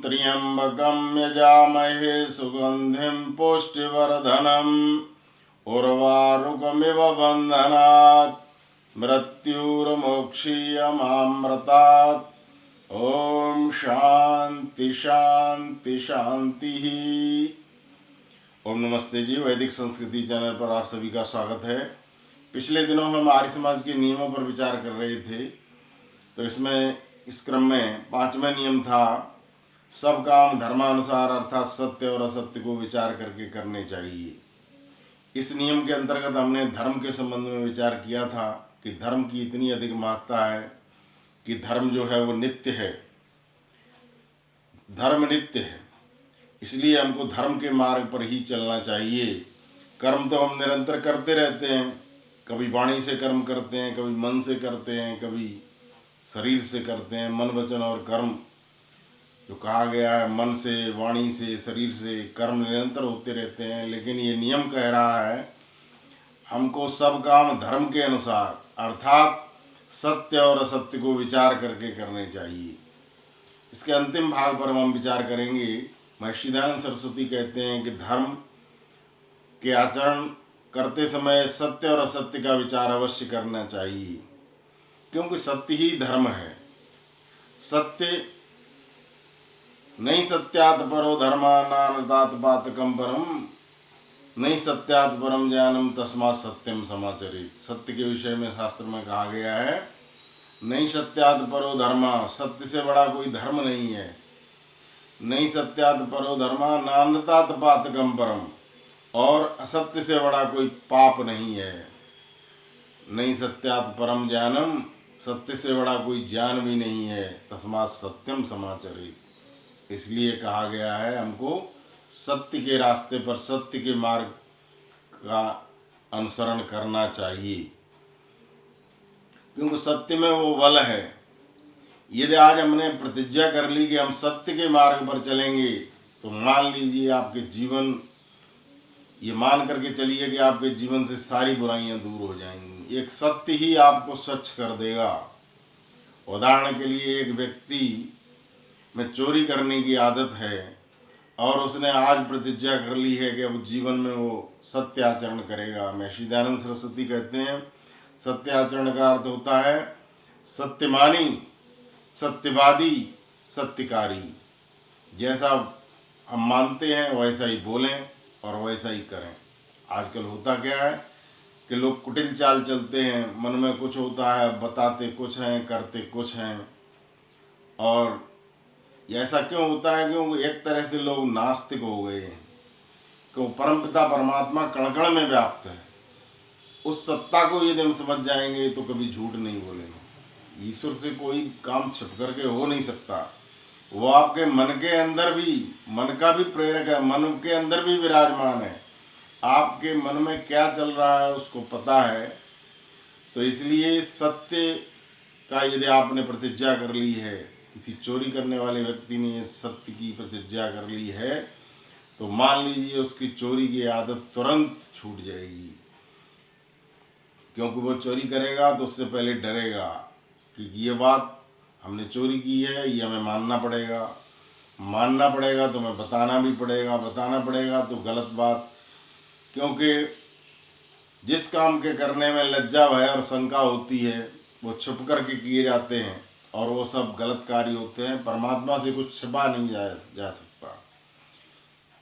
त्र्यंबकं यजामहे सुगंधिं पुष्टिवर्धनम् उर्वारुकमिव बन्धनात् मृत्युर्मोक्षीयमामृतात्। ओम शांति शांति शांति। ओम नमस्ते जी। वैदिक संस्कृति चैनल पर आप सभी का स्वागत है। पिछले दिनों हम आर्य समाज के नियमों पर विचार कर रहे थे, तो इसमें इस क्रम में 5वां नियम था, सब काम धर्मानुसार अर्थात सत्य और असत्य को विचार करके करने चाहिए। इस नियम के अंतर्गत हमने धर्म के संबंध में विचार किया था कि धर्म की इतनी अधिक महत्ता है कि धर्म जो है वो नित्य है, धर्म नित्य है, इसलिए हमको धर्म के मार्ग पर ही चलना चाहिए। कर्म तो हम निरंतर करते रहते हैं, कभी वाणी से कर्म करते हैं, कभी मन से करते हैं, कभी शरीर से करते हैं। मन वचन और कर्म जो कहा गया है, मन से, वाणी से, शरीर से कर्म निरंतर होते रहते हैं। लेकिन ये नियम कह रहा है हमको सब काम धर्म के अनुसार अर्थात सत्य और असत्य को विचार करके करने चाहिए। इसके अंतिम भाग पर हम विचार करेंगे। महर्षि दयानंद सरस्वती कहते हैं कि धर्म के आचरण करते समय सत्य और असत्य का विचार अवश्य करना चाहिए, क्योंकि सत्य ही धर्म है। सत्य नहीं सत्यात् परो धर्मानानृतात् पातकं परम, नहीं सत्यात् परम ज्ञानम तस्मात् सत्यम समाचरेत्। सत्य के विषय में शास्त्र में कहा गया है, नहीं सत्यात् परो धर्मा, सत्य से बड़ा कोई धर्म नहीं है। नहीं सत्यात् परो धर्मा नानृतात् पातकं परम, और असत्य से बड़ा कोई पाप नहीं है। नहीं सत्यात् परम ज्ञानम, सत्य से बड़ा कोई ज्ञान भी नहीं है। तस्मात् सत्यम समाचरेत्, इसलिए कहा गया है हमको सत्य के रास्ते पर, सत्य के मार्ग का अनुसरण करना चाहिए, क्योंकि सत्य में वो बल है। यदि आज हमने प्रतिज्ञा कर ली कि हम सत्य के मार्ग पर चलेंगे, तो मान लीजिए आपके जीवन, ये मान करके चलिए कि आपके जीवन से सारी बुराइयां दूर हो जाएंगी। एक सत्य ही आपको स्वच्छ कर देगा। उदाहरण के लिए, एक व्यक्ति में चोरी करने की आदत है और उसने आज प्रतिज्ञा कर ली है कि अब जीवन में वो सत्य आचरण करेगा। महर्षि दयानंद सरस्वती कहते हैं सत्य आचरण का अर्थ होता है सत्यमानी, सत्यवादी, सत्यकारी। जैसा हम मानते हैं वैसा ही बोलें और वैसा ही करें। आजकल होता क्या है कि लोग कुटिल चाल चलते हैं, मन में कुछ होता है, बताते कुछ हैं, करते कुछ हैं। और ऐसा क्यों होता है? क्योंकि एक तरह से लोग नास्तिक हो गए हैं, क्यों परमपिता परमात्मा कण कण में व्याप्त है। उस सत्ता को यदि हम समझ जाएंगे तो कभी झूठ नहीं बोलेंगे। ईश्वर से कोई काम छिप करके हो नहीं सकता। वो आपके मन के अंदर भी, मन का भी प्रेरक है, मन के अंदर भी विराजमान है। आपके मन में क्या चल रहा है उसको पता है। तो इसलिए सत्य का यदि आपने प्रतिज्ञा कर ली है, किसी चोरी करने वाले व्यक्ति ने सत्य की प्रतिज्ञा कर ली है, तो मान लीजिए उसकी चोरी की आदत तुरंत छूट जाएगी। क्योंकि वो चोरी करेगा तो उससे पहले डरेगा कि ये बात हमने चोरी की है, ये हमें मानना पड़ेगा, मानना पड़ेगा तो हमें बताना भी पड़ेगा, बताना पड़ेगा तो गलत बात। क्योंकि जिस काम के करने में लज्जा, भय और शंका होती है वो छुप करके किए जाते हैं और वो सब गलत कार्य होते हैं। परमात्मा से कुछ छिपा नहीं जा सकता,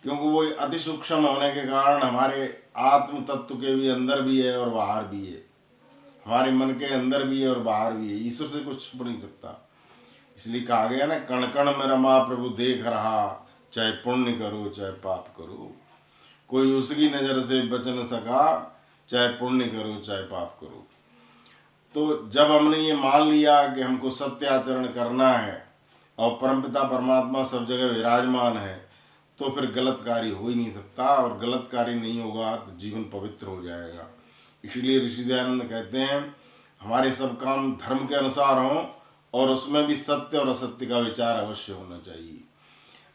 क्योंकि वो अति सूक्ष्म होने के कारण हमारे आत्म तत्व के भी अंदर भी है और बाहर भी है, हमारे मन के अंदर भी है और बाहर भी है। ईश्वर से कुछ छुप नहीं सकता। इसलिए कहा गया ना, कण कण में रमा प्रभु देख रहा, चाहे पुण्य करो चाहे पाप करो, कोई उसकी नज़र से बच न सका, चाहे पुण्य करो चाहे पाप करो। तो जब हमने ये मान लिया कि हमको सत्य आचरण करना है और परमपिता परमात्मा सब जगह विराजमान है, तो फिर गलत कार्य हो ही नहीं सकता, और गलत कार्य नहीं होगा तो जीवन पवित्र हो जाएगा। इसलिए ऋषि दयानंद कहते हैं हमारे सब काम धर्म के अनुसार हों और उसमें भी सत्य और असत्य का विचार अवश्य होना चाहिए।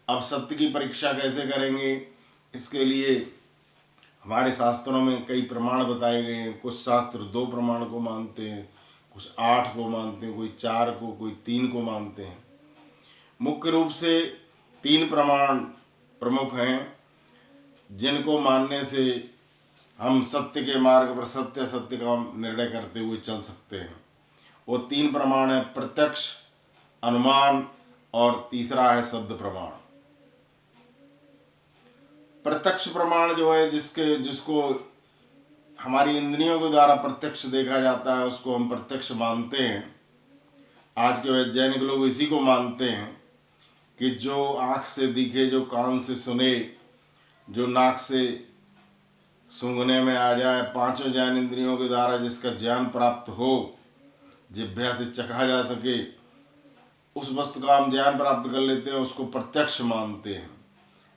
अब सत्य की परीक्षा कैसे करेंगे? इसके लिए हमारे शास्त्रों में कई प्रमाण बताए गए हैं। कुछ शास्त्र 2 प्रमाण को मानते हैं, कुछ 8 को मानते हैं, कोई 4 को, कोई 3 को मानते हैं। मुख्य रूप से तीन प्रमाण प्रमुख हैं जिनको मानने से हम सत्य के मार्ग पर सत्य सत्य का निर्णय करते हुए चल सकते हैं। वो तीन प्रमाण है प्रत्यक्ष, अनुमान और तीसरा है शब्द प्रमाण। प्रत्यक्ष प्रमाण जो है जिसको हमारी इंद्रियों के द्वारा प्रत्यक्ष देखा जाता है उसको हम प्रत्यक्ष मानते हैं। आज के वैज्ञानिक लोग इसी को मानते हैं कि जो आँख से दिखे, जो कान से सुने, जो नाक से सूंघने में आ जाए, पांचों ज्ञान इंद्रियों के द्वारा जिसका ज्ञान प्राप्त हो, जिह्वा से चखा जा सके, उस वस्तु का हम ज्ञान प्राप्त कर लेते हैं, उसको प्रत्यक्ष मानते हैं।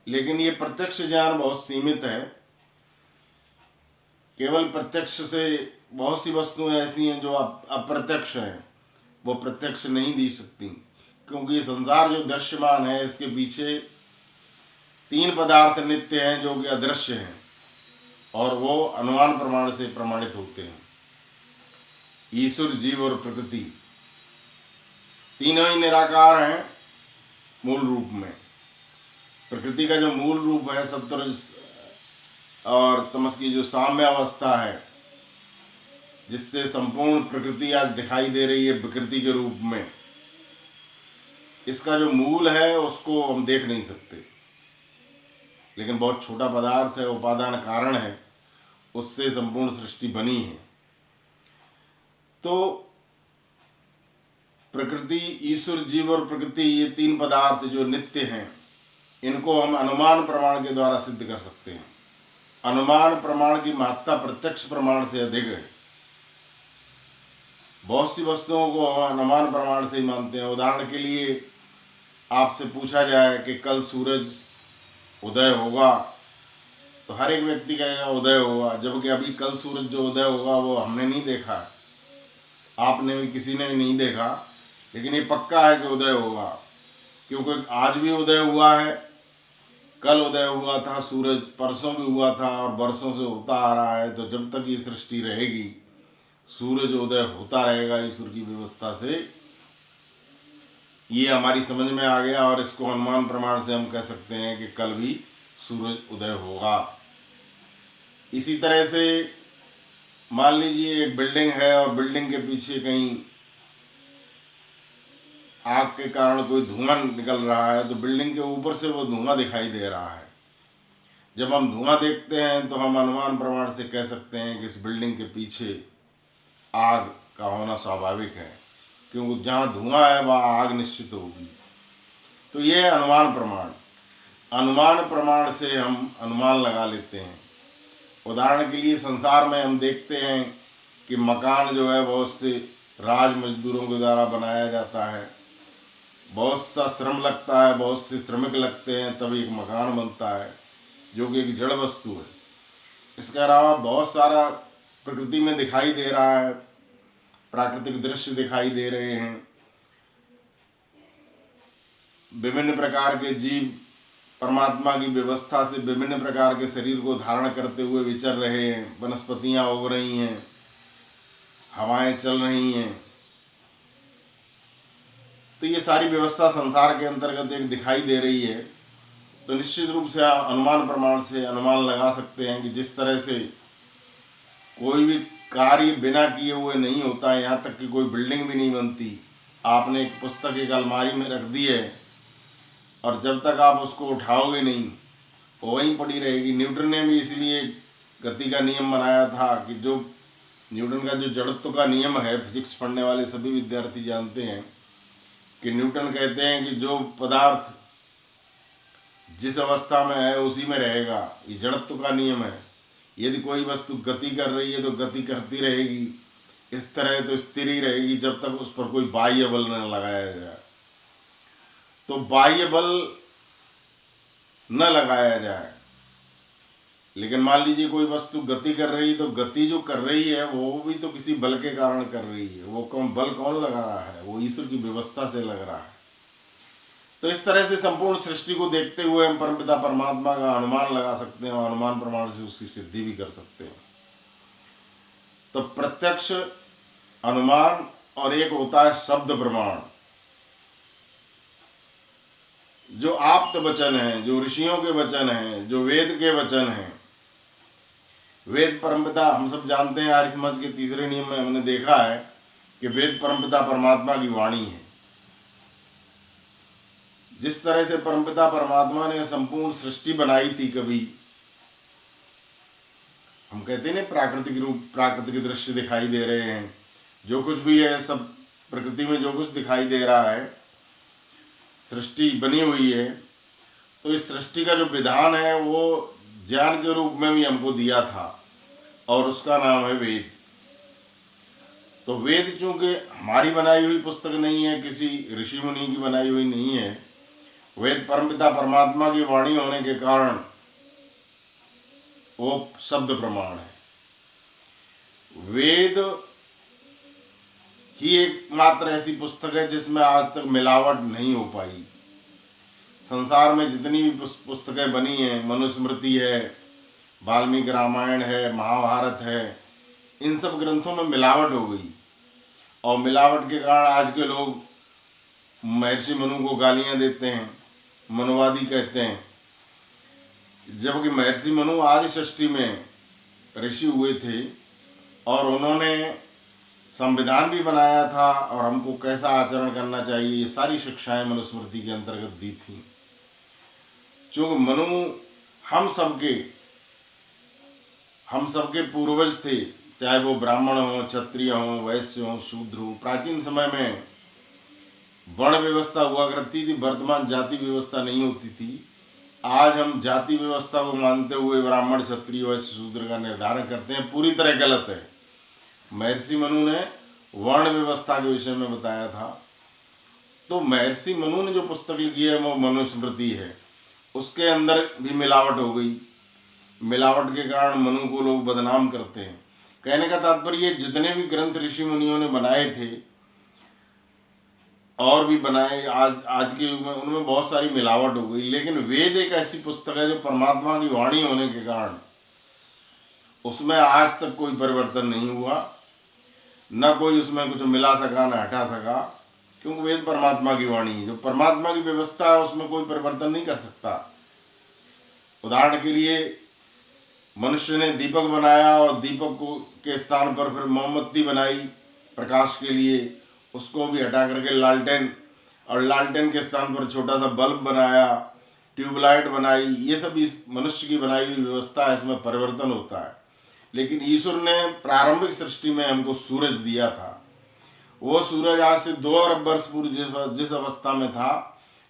लेकिन ये प्रत्यक्ष ज्ञान बहुत सीमित है। केवल प्रत्यक्ष से बहुत सी वस्तुएं ऐसी हैं जो अप्रत्यक्ष हैं, वो प्रत्यक्ष नहीं दी सकती, क्योंकि ये संसार जो दृश्यमान है इसके पीछे तीन पदार्थ नित्य हैं जो कि अदृश्य हैं और वो अनुमान प्रमाण से प्रमाणित होते हैं। ईश्वर, जीव और प्रकृति तीनों ही निराकार हैं मूल रूप में। प्रकृति का जो मूल रूप है सत्व और तमस की जो साम्य अवस्था है, जिससे संपूर्ण प्रकृति आज दिखाई दे रही है विकृति के रूप में, इसका जो मूल है उसको हम देख नहीं सकते। लेकिन बहुत छोटा पदार्थ है, उपादान कारण है, उससे संपूर्ण सृष्टि बनी है। तो प्रकृति, ईश्वर, जीव और प्रकृति, ये तीन पदार्थ जो नित्य हैं, इनको हम अनुमान प्रमाण के द्वारा सिद्ध कर सकते हैं। अनुमान प्रमाण की महत्ता प्रत्यक्ष प्रमाण से अधिक है। बहुत सी वस्तुओं को हम अनुमान प्रमाण से ही मानते हैं। उदाहरण के लिए आपसे पूछा जाए कि कल सूरज उदय होगा, तो हर एक व्यक्ति कहेगा उदय होगा, जबकि अभी कल सूरज जो उदय होगा वो हमने नहीं देखा, आपने भी किसी ने नहीं देखा, लेकिन ये पक्का है कि उदय होगा, क्योंकि आज भी उदय हुआ है, कल उदय हुआ था, सूरज परसों भी हुआ था और बरसों से होता आ रहा है। तो जब तक ये सृष्टि रहेगी सूरज उदय होता रहेगा ईश्वर की व्यवस्था से। ये हमारी समझ में आ गया और इसको अनुमान प्रमाण से हम कह सकते हैं कि कल भी सूरज उदय होगा। इसी तरह से मान लीजिए एक बिल्डिंग है और बिल्डिंग के पीछे कहीं आग के कारण कोई धुआं निकल रहा है, तो बिल्डिंग के ऊपर से वो धुआं दिखाई दे रहा है। जब हम धुआं देखते हैं तो हम अनुमान प्रमाण से कह सकते हैं कि इस बिल्डिंग के पीछे आग का होना स्वाभाविक है, क्योंकि जहाँ धुआं है वहाँ आग निश्चित होगी। तो ये है अनुमान प्रमाण। अनुमान प्रमाण से हम अनुमान लगा लेते हैं। उदाहरण के लिए संसार में हम देखते हैं कि मकान जो है बहुत से राज मजदूरों के द्वारा बनाया जाता है, बहुत सा श्रम लगता है, बहुत से श्रमिक लगते हैं, तभी एक मकान बनता है जो कि एक जड़ वस्तु है। इसके अलावा बहुत सारा प्रकृति में दिखाई दे रहा है, प्राकृतिक दृश्य दिखाई दे रहे हैं, विभिन्न प्रकार के जीव परमात्मा की व्यवस्था से विभिन्न प्रकार के शरीर को धारण करते हुए विचर रहे हैं, वनस्पतियाँ उग रही हैं, हवाएं चल रही हैं। तो ये सारी व्यवस्था संसार के अंतर्गत एक दिखाई दे रही है। तो निश्चित रूप से आप अनुमान प्रमाण से अनुमान लगा सकते हैं कि जिस तरह से कोई भी कार्य बिना किए हुए नहीं होता है, यहाँ तक कि कोई बिल्डिंग भी नहीं बनती। आपने एक पुस्तक एक अलमारी में रख दी है और जब तक आप उसको उठाओगे नहीं वो वहीं पड़ी रहेगी। न्यूटन ने भी इसलिए गति का नियम बनाया था कि जो न्यूटन का जो जड़त्व का नियम है, फिजिक्स पढ़ने वाले सभी विद्यार्थी जानते हैं कि न्यूटन कहते हैं कि जो पदार्थ जिस अवस्था में है उसी में रहेगा। ये जड़त्व का नियम है। यदि कोई वस्तु गति कर रही है तो गति करती रहेगी, इस तरह तो स्थिर ही रहेगी जब तक उस पर कोई बाह्य बल न लगाया जाए। तो बाह्य बल न लगाया जाए, लेकिन मान लीजिए कोई वस्तु गति कर रही है तो गति जो कर रही है वो भी तो किसी बल के कारण कर रही है। वो बल कौन लगा रहा है? वो ईश्वर की व्यवस्था से लग रहा है। तो इस तरह से संपूर्ण सृष्टि को देखते हुए हम परमपिता परमात्मा का अनुमान लगा सकते हैं और अनुमान प्रमाण से उसकी सिद्धि भी कर सकते हैं। तो प्रत्यक्ष, अनुमान और एक होता है शब्द प्रमाण। जो आप्त वचन हैं, जो ऋषियों के वचन हैं, जो वेद के वचन हैं। वेद परमपिता हम सब जानते हैं, आर्य समाज के तीसरे नियम में हमने देखा है कि वेद परमपिता परमात्मा की वाणी है। जिस तरह से परमपिता परमात्मा ने संपूर्ण सृष्टि बनाई थी, कभी हम कहते हैं ना प्राकृतिक रूप, प्राकृतिक दृश्य दिखाई दे रहे हैं, जो कुछ भी है सब प्रकृति में जो कुछ दिखाई दे रहा है, सृष्टि बनी हुई है। तो इस सृष्टि का जो विधान है वो ज्ञान के रूप में भी हमको दिया था और उसका नाम है वेद। तो वेद चूंकि हमारी बनाई हुई पुस्तक नहीं है, किसी ऋषि मुनि की बनाई हुई नहीं है, वेद परमपिता परमात्मा की वाणी होने के कारण वो शब्द प्रमाण है। वेद ही एकमात्र ऐसी पुस्तक है जिसमें आज तक मिलावट नहीं हो पाई। संसार में जितनी भी पुस्तकें बनी हैं, मनुस्मृति है, वाल्मीकि रामायण है, महाभारत है, इन सब ग्रंथों में मिलावट हो गई और मिलावट के कारण आज के लोग महर्षि मनु को गालियां देते हैं, मनुवादी कहते हैं, जबकि महर्षि मनु आदि सृष्टि में ऋषि हुए थे और उन्होंने संविधान भी बनाया था और हमको कैसा आचरण करना चाहिए ये सारी शिक्षाएं मनुस्मृति के अंतर्गत दी थी। चूँकि मनु हम सबके पूर्वज थे, चाहे वो ब्राह्मण हो, क्षत्रिय हो, वैश्य हो, शूद्र हो। प्राचीन समय में वर्ण व्यवस्था हुआ करती थी, वर्तमान जाति व्यवस्था नहीं होती थी। आज हम जाति व्यवस्था को मानते हुए ब्राह्मण, क्षत्रिय, वैश्य, शूद्र का निर्धारण करते हैं, पूरी तरह गलत है। महर्षि मनु ने वर्ण व्यवस्था के विषय में बताया था। तो महर्षि मनु ने जो पुस्तक लिखी है वो मनुस्मृति है, उसके अंदर भी मिलावट हो गई। मिलावट के कारण मनु को लोग बदनाम करते हैं। कहने का तात्पर्य जितने भी ग्रंथ ऋषि मुनियों ने बनाए थे और भी बनाए आज के युग में, उनमें बहुत सारी मिलावट हो गई। लेकिन वेद एक ऐसी पुस्तक है जो परमात्मा की वाणी होने के कारण उसमें आज तक कोई परिवर्तन नहीं हुआ, न कोई उसमें कुछ मिला सका न हटा सका, क्योंकि वेद परमात्मा की वाणी है। जो परमात्मा की व्यवस्था है उसमें कोई परिवर्तन नहीं कर सकता। उदाहरण के लिए मनुष्य ने दीपक बनाया और दीपक को के स्थान पर फिर मोमबत्ती बनाई प्रकाश के लिए, उसको भी हटा करके लालटेन, और लालटेन के स्थान पर छोटा सा बल्ब बनाया, ट्यूबलाइट बनाई। ये सब इस मनुष्य की बनाई हुई व्यवस्था है, इसमें परिवर्तन होता है। लेकिन ईश्वर ने प्रारंभिक सृष्टि में हमको सूरज दिया था। वो सूरज आज से 2 अरब वर्ष पूर्व जिस अवस्था में था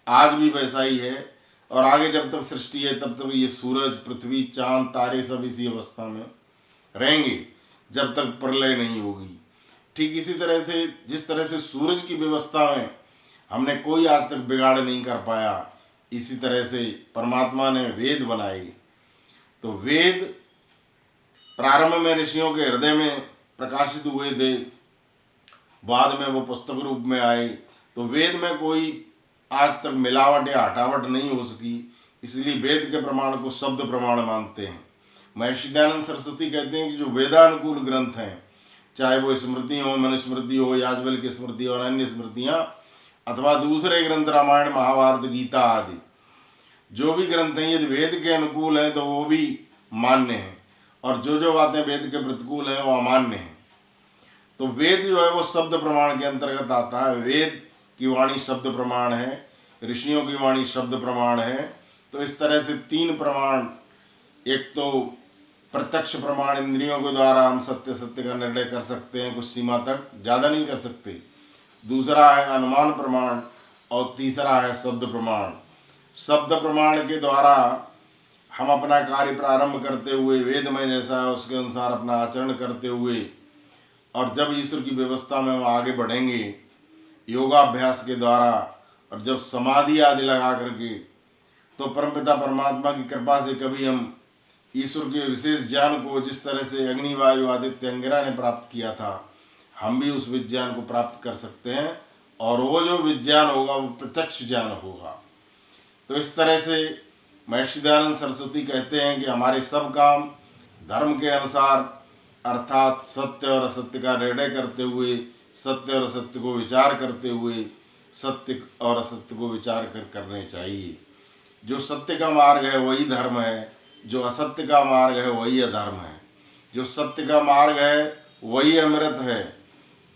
आज भी वैसा ही है, और आगे जब तक सृष्टि है तब तक ये सूरज, पृथ्वी, चांद, तारे सब इसी अवस्था में रहेंगे जब तक प्रलय नहीं होगी। ठीक इसी तरह से जिस तरह से सूरज की व्यवस्था में हमने कोई आज तक बिगाड़ नहीं कर पाया, इसी तरह से परमात्मा ने वेद बनाए। तो वेद प्रारंभ में ऋषियों के हृदय में प्रकाशित हुए थे, बाद में वो पुस्तक रूप में आए। तो वेद में कोई आज तक मिलावट या हटावट नहीं हो सकी, इसलिए वेद के प्रमाण को शब्द प्रमाण मानते हैं। महर्षि दयानंद सरस्वती कहते हैं कि जो वेदानुकूल ग्रंथ हैं, चाहे वो स्मृति हो, मनुस्मृति हो, याज्ञवल्क्य की स्मृति और अन्य स्मृतियाँ, अथवा दूसरे ग्रंथ रामायण, महाभारत, गीता आदि जो भी ग्रंथ हैं, यदि वेद के अनुकूल हैं तो वो भी मान्य हैं, और जो बातें वेद के प्रतिकूल हैं वो अमान्य हैं। तो वेद जो है वो शब्द प्रमाण के अंतर्गत आता है। वेद की वाणी शब्द प्रमाण है, ऋषियों की वाणी शब्द प्रमाण है। तो इस तरह से 3 प्रमाण, एक तो प्रत्यक्ष प्रमाण, इंद्रियों के द्वारा हम सत्य का निर्णय कर सकते हैं, कुछ सीमा तक, ज़्यादा नहीं कर सकते। दूसरा है अनुमान प्रमाण, और तीसरा है शब्द प्रमाण। शब्द प्रमाण के द्वारा हम अपना कार्य प्रारंभ करते हुए, वेद में जैसा है उसके अनुसार अपना आचरण करते हुए, और जब ईश्वर की व्यवस्था में हम आगे बढ़ेंगे योगाभ्यास के द्वारा, और जब समाधि आदि लगा करके, तो परमपिता परमात्मा की कृपा से कभी हम ईश्वर के विशेष ज्ञान को, जिस तरह से अग्नि, वायु, आदित्य, अंगिरा ने प्राप्त किया था, हम भी उस विज्ञान को प्राप्त कर सकते हैं। और वो जो विज्ञान होगा वो प्रत्यक्ष ज्ञान होगा। तो इस तरह से महर्षि दयानंद सरस्वती कहते हैं कि हमारे सब काम धर्म के अनुसार, अर्थात सत्य और असत्य का निर्णय करते हुए, सत्य और असत्य को विचार करते हुए, सत्य और असत्य को विचार कर करने चाहिए। जो सत्य का मार्ग है वही धर्म है, जो असत्य का मार्ग है वही अधर्म है। जो सत्य का मार्ग है वही अमृत है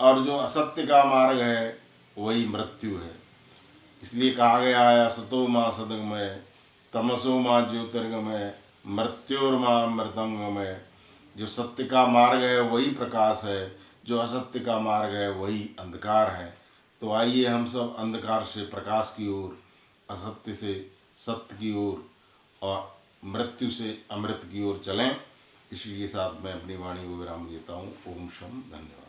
और जो असत्य का मार्ग है वही मृत्यु है। इसलिए कहा गया है असतो माँ सदगमय तमसो माँ ज्योतिर्गमय मृत्योर्मा अमृतंगमय। जो सत्य का मार्ग है वही प्रकाश है, जो असत्य का मार्ग है वही अंधकार है। तो आइए हम सब अंधकार से प्रकाश की ओर, असत्य से सत्य की ओर और मृत्यु से अमृत की ओर चलें। इसी के साथ मैं अपनी वाणी को विराम देता हूँ। ओम शम धन्यवाद।